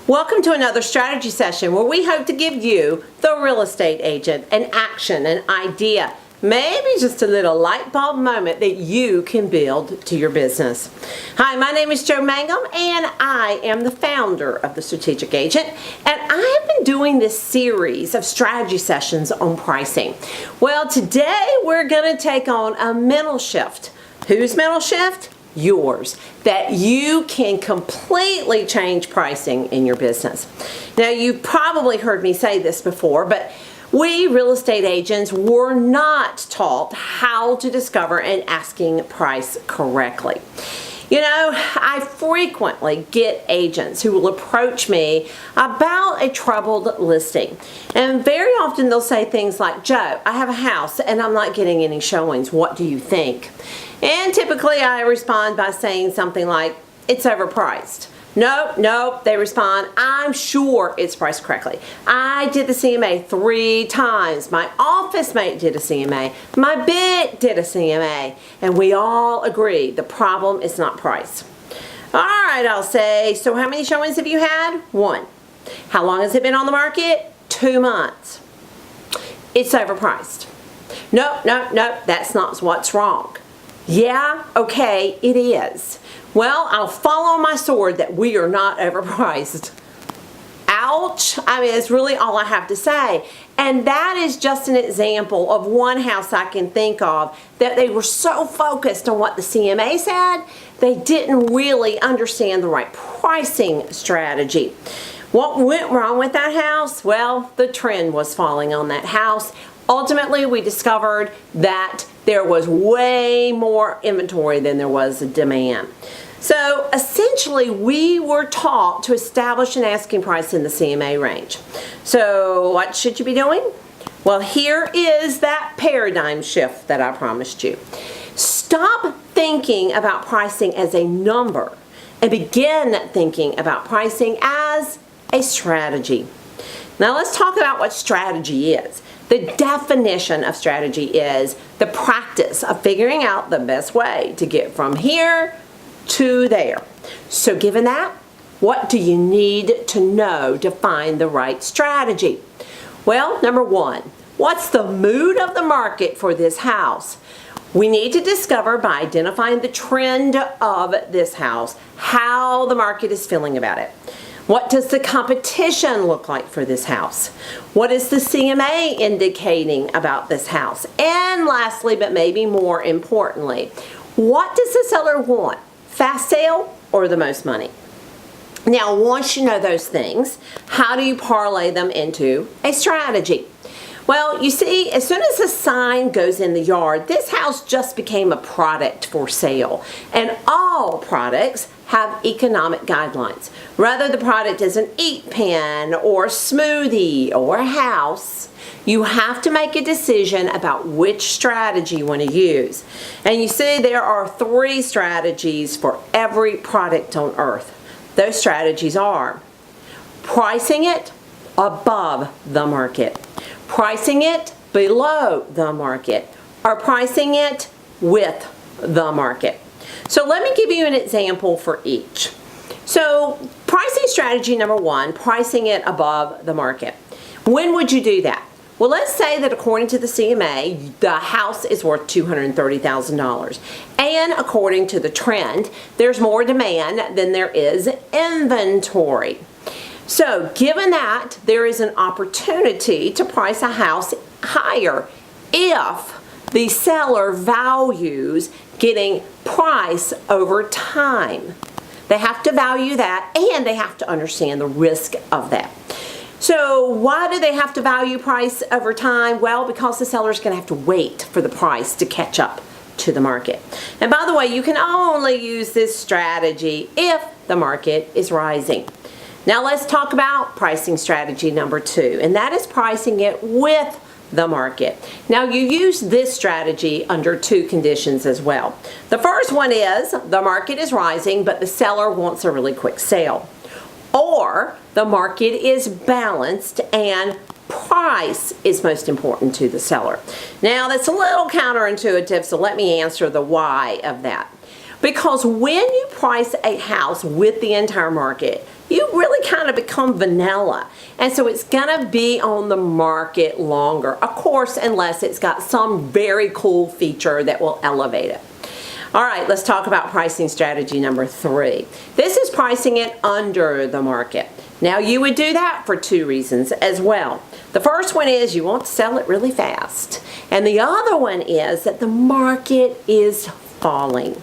Welcome to another strategy session where we hope to give you, the real estate agent, an action, an idea, maybe just a little light bulb moment that you can build to your business. Hi, my name is Mangum and I am the founder of The Strategic Agent, and I have been doing this series of strategy sessions on pricing. Well, today we're going to take on a mental shift. Whose mental shift? Yours, that you can completely change pricing in your business. Now, you've probably heard me say this before, but we real estate agents were not taught how to discover an asking price correctly. You know, I frequently get agents who will approach me about a troubled listing. And very often they'll say things like, "Joe, I have a house and I'm not getting any showings. What do you think?" And typically I respond by saying something like, "It's overpriced." Nope, they respond, "I'm sure it's priced correctly. I did the CMA 3 times. My office mate did a CMA. My bid did a CMA. And we all agree the problem is not price." All right, I'll say, "So how many showings have you had?" 1. "How long has it been on the market?" 2 months. "It's overpriced." Nope, that's not what's wrong." "Yeah, okay, it is." "Well, I'll fall on my sword that we are not overpriced." Ouch. I mean, it's really all I have to say. And that is just an example of one house I can think of that they were so focused on what the CMA said, they didn't really understand the right pricing strategy. What went wrong with that house? Well, the trend was falling on that house. Ultimately, we discovered that there was way more inventory than there was demand. So essentially, we were taught to establish an asking price in the CMA range. So what should you be doing? Well, here is that paradigm shift that I promised you. Stop thinking about pricing as a number and begin thinking about pricing as a strategy. Now let's talk about what strategy is. The definition of strategy is the practice of figuring out the best way to get from here to there. So given that, what do you need to know to find the right strategy? Well, number 1, what's the mood of the market for this house? We need to discover by identifying the trend of this house, how the market is feeling about it. What does the competition look like for this house? What is the CMA indicating about this house? And lastly, but maybe more importantly, what does the seller want? Fast sale or the most money? Now, once you know those things, how do you parlay them into a strategy? Well, you see, as soon as a sign goes in the yard, this house just became a product for sale. And all products have economic guidelines. Whether the product is an eat pen or a smoothie or a house, you have to make a decision about which strategy you want to use. And you see, there are 3 strategies for every product on earth. Those strategies are pricing it above the market, pricing it below the market, or pricing it with the market. So let me give you an example for each. So pricing strategy number 1, pricing it above the market. When would you do that? Well, let's say that according to the CMA, the house is worth $230,000. And according to the trend, there's more demand than there is inventory. So given that, there is an opportunity to price a house higher if the seller values getting price over time. They have to value that, and they have to understand the risk of that. So why do they have to value price over time? Well, because the seller's going to have to wait for the price to catch up to the market. And by the way, you can only use this strategy if the market is rising. Now let's talk about pricing strategy number 2, and that is pricing it with the market. Now you use this strategy under 2 conditions as well. The first one is the market is rising, but the seller wants a really quick sale. Or the market is balanced and price is most important to the seller. Now that's a little counterintuitive, so let me answer the why of that. Because when you price a house with the entire market, you really kind of become vanilla. And so it's going to be on the market longer. Of course, unless it's got some very cool feature that will elevate it. All right, let's talk about pricing strategy number 3. This is pricing it under the market. Now, you would do that for 2 reasons as well. The first one is you want to sell it really fast. And the other one is that the market is falling.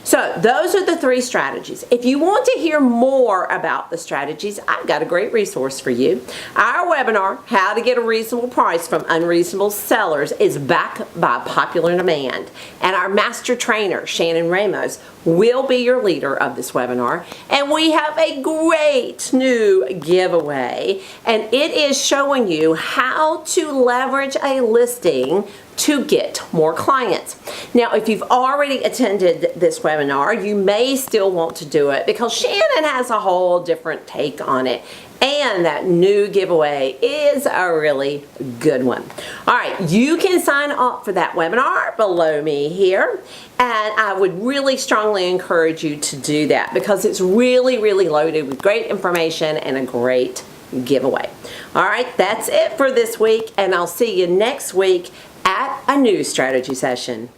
So those are the 3 strategies. If you want to hear more about the strategies, I've got a great resource for you. Our webinar, How to Get a Reasonable Price from Unreasonable Sellers, is back by popular demand. And our master trainer, Shannon Ramos, will be your leader of this webinar. And we have a great new giveaway. And it is showing you how to leverage a listing to get more clients. Now, if you've already attended this webinar, you may still want to do it because Shannon has a whole different take on it. And that new giveaway is a really good one. All right, you can sign up for that webinar below me here. And I would really strongly encourage you to do that because it's really, really loaded with great information and a great giveaway. All right, that's it for this week, and I'll see you next week at a new strategy session.